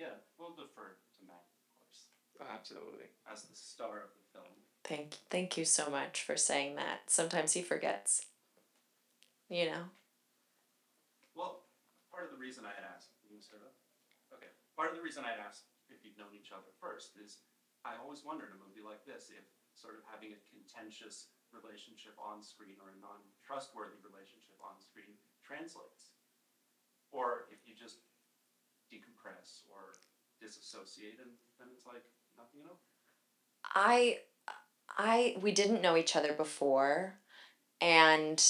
Yeah, we'll defer to Matt, of course. Absolutely. As the star of the film. Thank you so much for saying that. Sometimes he forgets. You know? Well, part of the reason I had asked, okay, part of the reason I asked if you'd known each other first is I always wonder in a movie like this if sort of having a contentious relationship on screen or a non-trustworthy relationship on screen translates. Or if you just decompress or disassociate and then it's like nothing at all. We didn't know each other before, and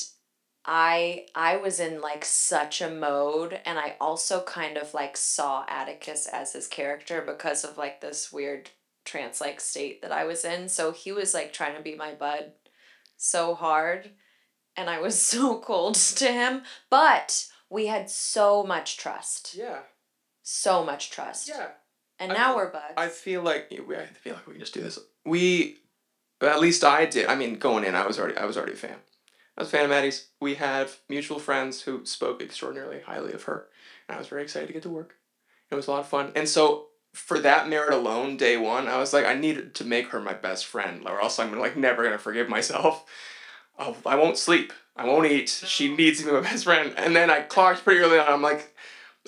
I was in like such a mode, and I also kind of like saw Atticus as his character because of like this weird trance like state that I was in. So he was like trying to be my bud so hard, and I was so cold to him, but we had so much trust. Yeah. So much trust. Yeah. And now we're buds. I feel like we can just do this. At least I did. I mean, going in, I was already a fan. I was a fan of Maddie's. We have mutual friends who spoke extraordinarily highly of her, and I was very excited to get to work. It was a lot of fun, and so for that merit alone, day one, I was like, I needed to make her my best friend, or else I'm like never gonna forgive myself. I won't sleep. I won't eat. No. She needs to be my best friend. And then I clocked pretty early on. I'm like,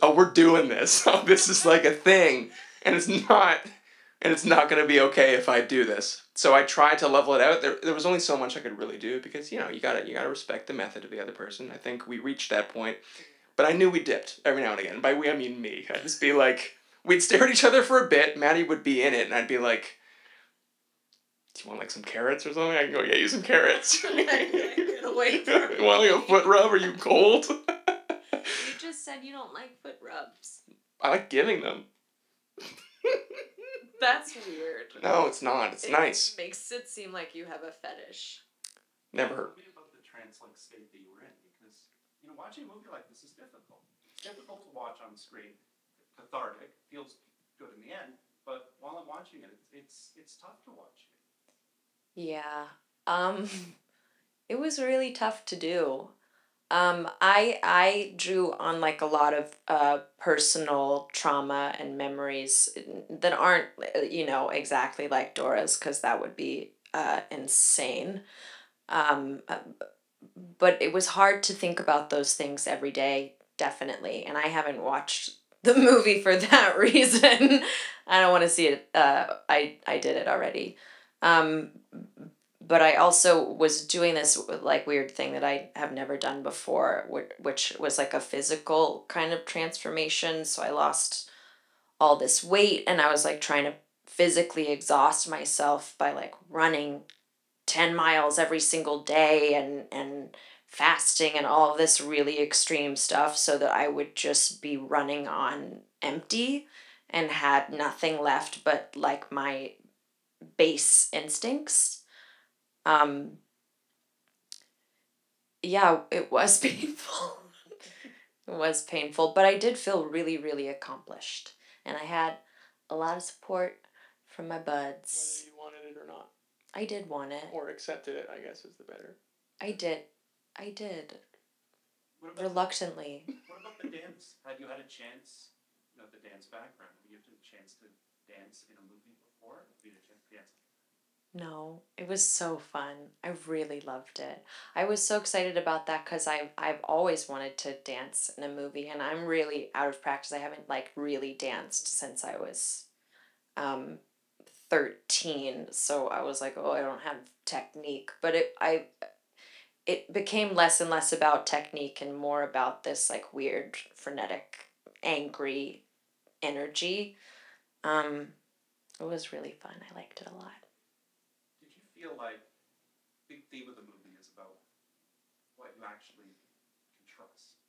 oh, we're doing this. Oh, this is like a thing, and it's not going to be okay if I do this. So I tried to level it out. There was only so much I could really do because, you gotta respect the method of the other person. I think we reached that point. But I knew we dipped every now and again. By we, I mean me. I'd just be like, we'd stare at each other for a bit. Maddie would be in it, and I'd be like, do you want like some carrots or something? I can go get you some carrots. Get away from me. You want like a foot rub? Are you cold? You just said you don't like foot rubs. I like giving them. That's weird. No, it's not. It's nice. It makes it seem like you have a fetish. Never heard. Tell me about the trance-like state that you were in, because watching a movie like this is difficult. It's difficult to watch on screen. Cathartic, feels good in the end, but while I'm watching it, it's tough to watch it. Yeah. It was really tough to do. I drew on like a lot of personal trauma and memories that aren't exactly like Dora's, because that would be insane. But it was hard to think about those things every day, definitely, and I haven't watched the movie for that reason. I don't want to see it. I did it already. But I also was doing this like weird thing that I have never done before, which was like a physical kind of transformation. So I lost all this weight, and I was like trying to physically exhaust myself by like running 10 miles every single day and fasting and all of this really extreme stuff so that I would just be running on empty and had nothing left but like my base instincts. Yeah, it was painful. It was painful, but I did feel really, really accomplished. And I had a lot of support from my buds. Whether you wanted it or not. I did want it. Or accepted it, I guess is the better. I did. Reluctantly. What about the dance? Had you had a chance, the dance background? Have you had a chance to dance in a movie before? Have you had a chance to dance? No, it was so fun. I really loved it. I was so excited about that because I've always wanted to dance in a movie, and I'm really out of practice. I haven't like really danced since I was 13, so I was like, oh, I don't have technique. But it became less and less about technique and more about this like weird, frenetic, angry energy. It was really fun. I liked it a lot. Feel like the big theme of the movie is about what you actually can trust.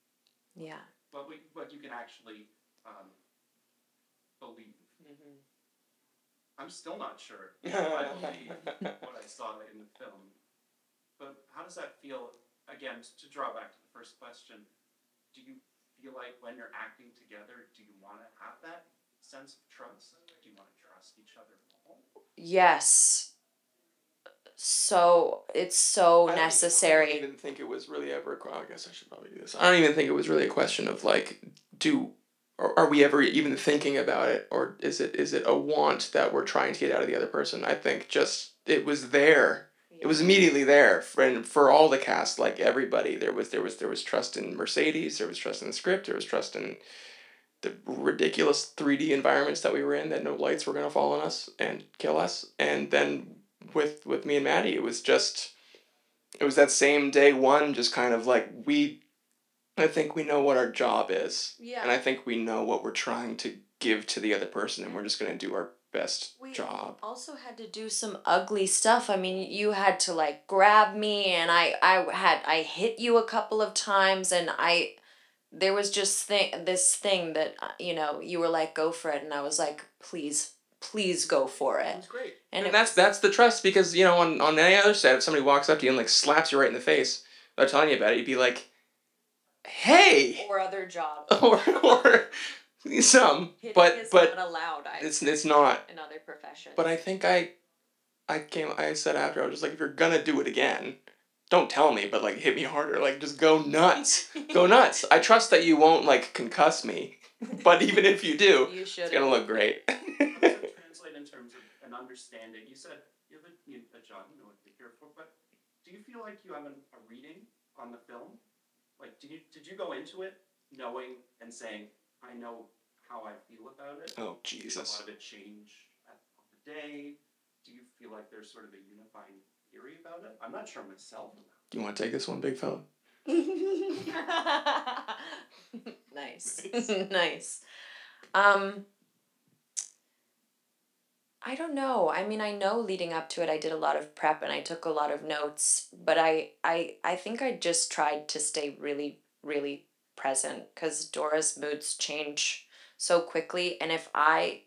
Yeah. What you can actually believe. Mm-hmm. I'm still not sure if I believe what I saw in the film. But how does that feel? Again, to draw back to the first question, do you feel like when you're acting together, do you want to have that sense of trust? Do you want to trust each other more? Yes. So it's so necessary. I don't even think it was really ever. I guess I should probably do this. I don't even think it was really a question of like, do or are we ever even thinking about it, or is it a want that we're trying to get out of the other person? I think just it was there. It was immediately there for all the cast, like everybody. There was trust in Mercedes. There was trust in the script. There was trust in the ridiculous 3D environments that we were in, that no lights were gonna fall on us and kill us. And then with me and Maddie, it was that same day one, just kind of like I think we know what our job is. Yeah. And I think we know what we're trying to give to the other person, and we're just going to do our best job. We also had to do some ugly stuff. I mean, you had to like grab me, and I hit you a couple of times, and there was just this thing that, you were like, go for it, and I was like, please go for it. It was great. And that's the trust, because, on any other set, if somebody walks up to you and like slaps you right in the face without telling you about it, you'd be like, hey, or other jobs, or some, hitting but is not allowed. It's not in other professions. But I think I said after, I was just like, if you're gonna do it again, don't tell me, but like hit me harder, like just go nuts, go nuts. I trust that you won't like concuss me, but even if you do, it's gonna look great. Translate in terms of an understanding. You said you have a job, you know what you're here for, but do you feel like you have a reading on the film? Like, did you go into it knowing and saying, I know how I feel about it? Oh, Jesus. A lot of it change on the day. Do you feel like there's sort of a unifying theory about it? I'm not sure myself. Do you want to take this one, big fella? Nice. Nice. I don't know. I mean, I know leading up to it, I did a lot of prep and I took a lot of notes, but I think I just tried to stay really, really present, because Dora's moods change so quickly. And if I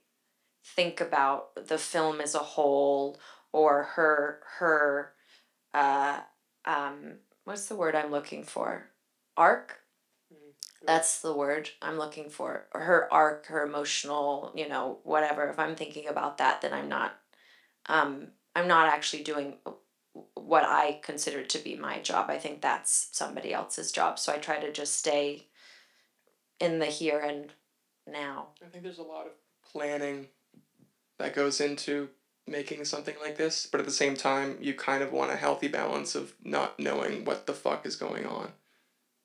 think about the film as a whole, or her what's the word I'm looking for? Arc? That's the word I'm looking for. Her arc, her emotional, whatever. If I'm thinking about that, then I'm not actually doing what I consider to be my job. I think that's somebody else's job. So I try to just stay in the here and now. I think there's a lot of planning that goes into making something like this, but at the same time, you kind of want a healthy balance of not knowing what the fuck is going on,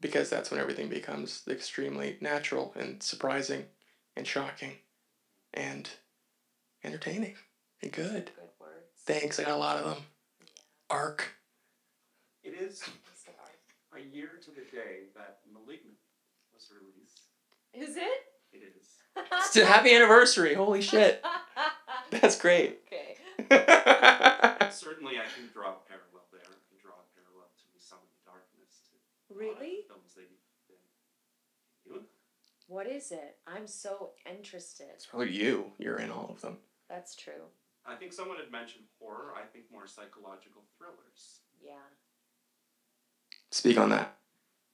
because that's when everything becomes extremely natural and surprising and shocking and entertaining and good. Good words. Thanks, I got a lot of them. Yeah. Arc. It is a year to the day that Malignant was released. Is it? It is. It's a happy anniversary. Holy shit. That's great. Okay. Certainly I can draw a parallel there. I can draw a parallel to Some of the Darkness. Really? Films that you've been. What is it? I'm so interested. It's probably you. You're in all of them. That's true. I think someone had mentioned horror. I think more psychological thrillers. Yeah. Speak on that.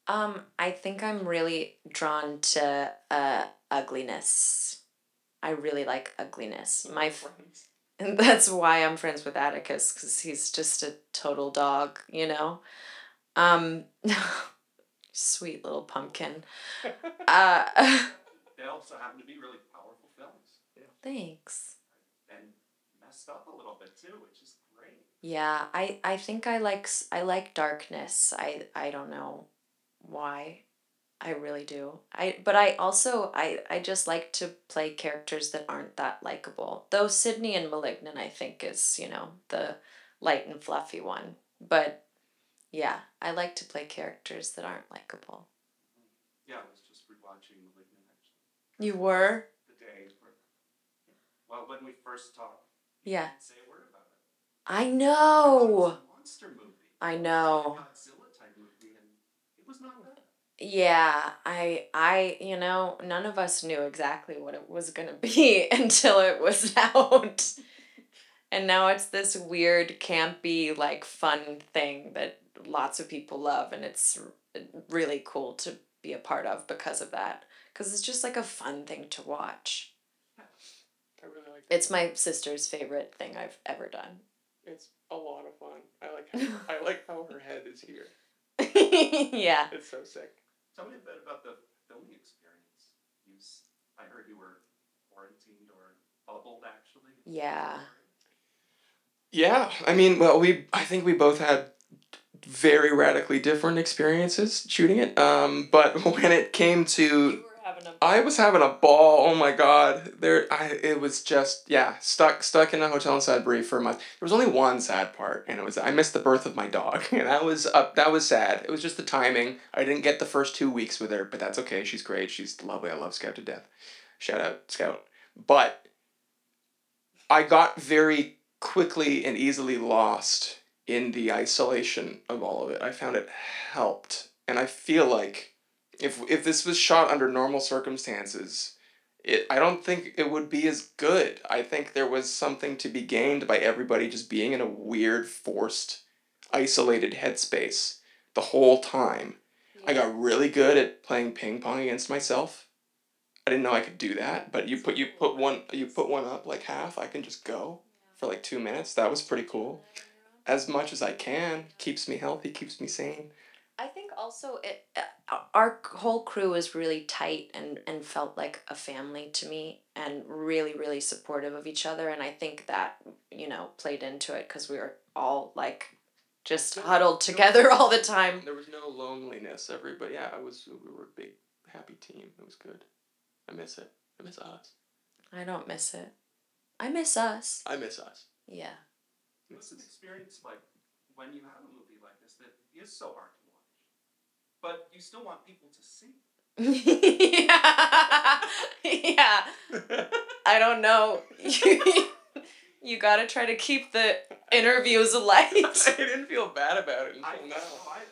I think I'm really drawn to ugliness. I really like ugliness. And that's why I'm friends with Atticus, because he's just a total dog, Sweet little pumpkin. They also happen to be really powerful films. Yeah. Thanks. And messed up a little bit too, which is great. Yeah, I think I like darkness. I don't know why. I really do. But I also I just like to play characters that aren't that likable. Though Sydney in Malignant, I think, is, the light and fluffy one. But yeah, I like to play characters that aren't likable. Yeah, I was just rewatching Malignant, actually. You were? The day well, when we first talked, Yeah. didn't say a word about it. I It know. was a monster movie. I know. It was a Godzilla type movie, and it was not bad. Yeah, none of us knew exactly what it was going to be until it was out. And now it's this weird, campy, like, fun thing that lots of people love, and it's really cool to be a part of because of that. Because it's just like a fun thing to watch. I really like it. It's my sister's favorite thing I've ever done. It's a lot of fun. I like how her head is here. Yeah. It's so sick. Tell me a bit about the filming experience. I heard you were quarantined or bubbled, actually. Yeah. Yeah, I mean, well, I think we both had very radically different experiences shooting it. But when it came to, I was having a ball. Oh my god, it was just stuck in a hotel in Sudbury for a month. There was only one sad part, and it was I missed the birth of my dog, and that was sad. It was just the timing. I didn't get the first 2 weeks with her, but that's okay. She's great. She's lovely. I love Scout to death. Shout out Scout. But I got very quickly and easily lost in the isolation of all of it. I found it helped. And I feel like if this was shot under normal circumstances, I don't think it would be as good. I think there was something to be gained by everybody just being in a weird, forced, isolated headspace the whole time. Yeah. I got really good at playing ping pong against myself. I didn't know I could do that, but you put one up like half, I can just go for like 2 minutes. That was pretty cool. As much as I can, keeps me healthy, keeps me sane. I think also our whole crew was really tight and felt like a family to me, and really, really supportive of each other, and I think that, played into it because we were all like just huddled together all the time. There was no loneliness. Everybody, we were a big happy team. It was good. I miss it. I miss us. I don't miss it. I miss us. I miss us. Yeah. What's an experience like when you have a movie like this that is so hard to watch, but you still want people to see? Yeah. I don't know. You gotta try to keep the interviews light. I didn't feel bad about it until now.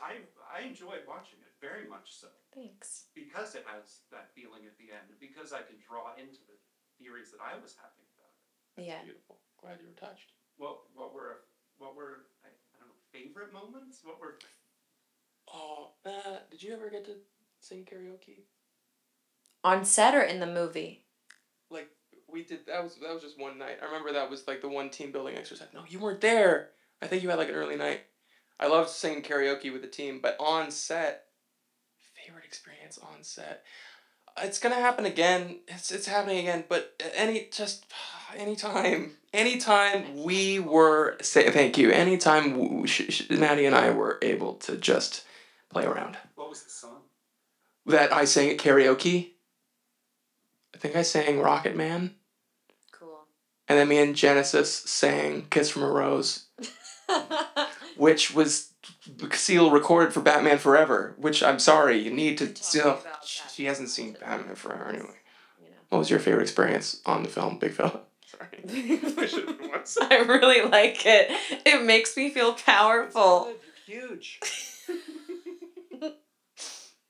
I enjoyed watching it, very much so. Thanks. Because it has that feeling at the end, because I can draw into the theories that I was having about it. That's beautiful. Glad you were touched. What were I don't know, favorite moments? What were? Oh, did you ever get to sing karaoke? On set or in the movie? Like we did. That was just one night. I remember that was like the one team building exercise. No, you weren't there. I think you had like an early night. I loved singing karaoke with the team, but on set. Favorite experience on set. It's gonna happen again. It's happening again. But anytime we were thank you. Anytime Maddie and I were able to just play around. What was the song? That I sang at karaoke. I think I sang Rocket Man. Cool. And then me and Genesis sang Kiss from a Rose, which was Seal recorded for Batman Forever, which I'm sorry, you need to still. She hasn't seen Batman Forever anyway. What was your favorite experience on the film, big fella? Sorry. I really like it. It makes me feel powerful. You're huge.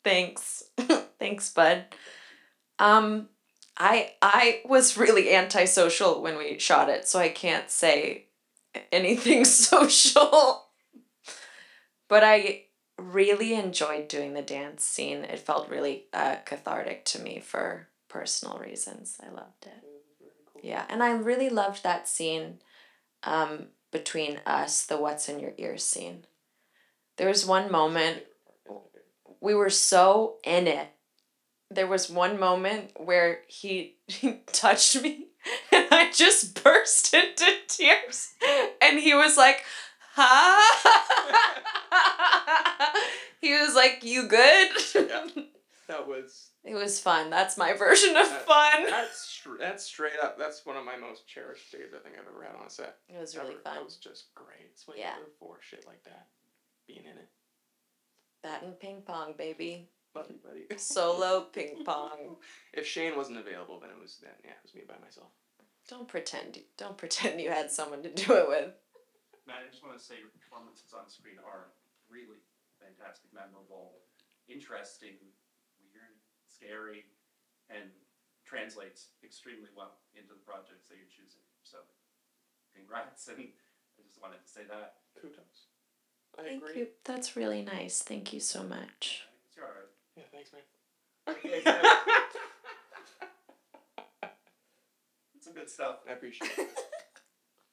Thanks. Thanks, bud. I was really antisocial when we shot it, so I can't say anything social. But I really enjoyed doing the dance scene. It felt really cathartic to me for personal reasons. I loved it. Cool. Yeah, and I really loved that scene between us, the what's in your ears scene. There was one moment, we were so in it. There was one moment where he touched me and I just burst into tears. And he was like, he was like, "You good?" Yeah, that was. It was fun. That's my version of fun. That's straight up. That's one of my most cherished days I think I've ever had on a set. It was really fun. That was just great. It's what you live for, shit like that. Being in it. That and ping pong, baby. Love you, buddy. Solo ping pong. If Shane wasn't available, then it was me by myself. Don't pretend you had someone to do it with. Matt, I just want to say your performances on screen are really fantastic, memorable, interesting, weird, scary, and translates extremely well into the projects that you're choosing. So, congrats, and I just wanted to say that. Kudos. Thank you. That's really nice. Thank you so much. It's your art. Yeah, thanks, man. It's some good stuff. I appreciate it.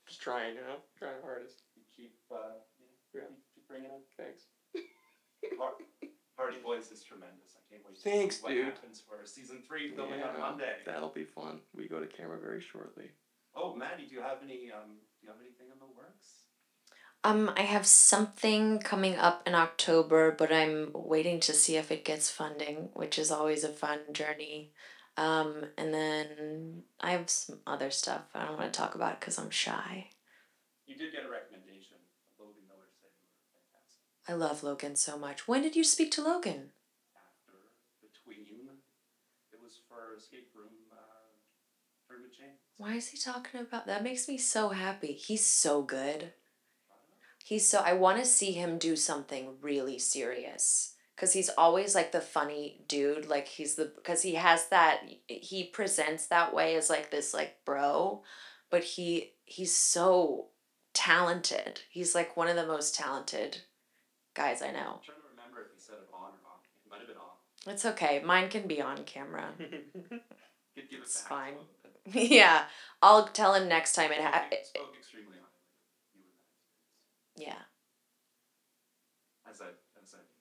Just trying, trying the hardest. You keep bringing it. Thanks. Hard Hardy Boys is tremendous. I can't wait to Thanks, see what dude. happens for season 3 filming on Monday. That'll be fun. We go to camera very shortly. Oh, Maddie, do you have anything in the works? I have something coming up in October, but I'm waiting to see if it gets funding, which is always a fun journey. And then I have some other stuff. I don't want to talk about it because I'm shy. You did get a recommendation. Logan Miller said you were fantastic. I love Logan so much. When did you speak to Logan? After Between, it was for Escape Room Tournament Chain. Why is he talking about that? Makes me so happy. He's so good. I want to see him do something really serious. Because he's always like the funny dude. Like because he has that, he presents that way as like this like bro. But he's so talented. He's like one of the most talented guys I know. I'm trying to remember if he said it on or off. It might have been off. It's okay. Mine can be on camera. Give it It's back fine. a little bit. Yeah. I'll tell him next time it Spoke extremely highly of you in that experience. Yeah. As I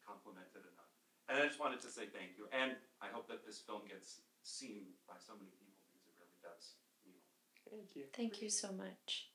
complimented enough. And I just wanted to say thank you. And I hope that this film gets seen by so many people because it really does. Thank you. Thank you so much.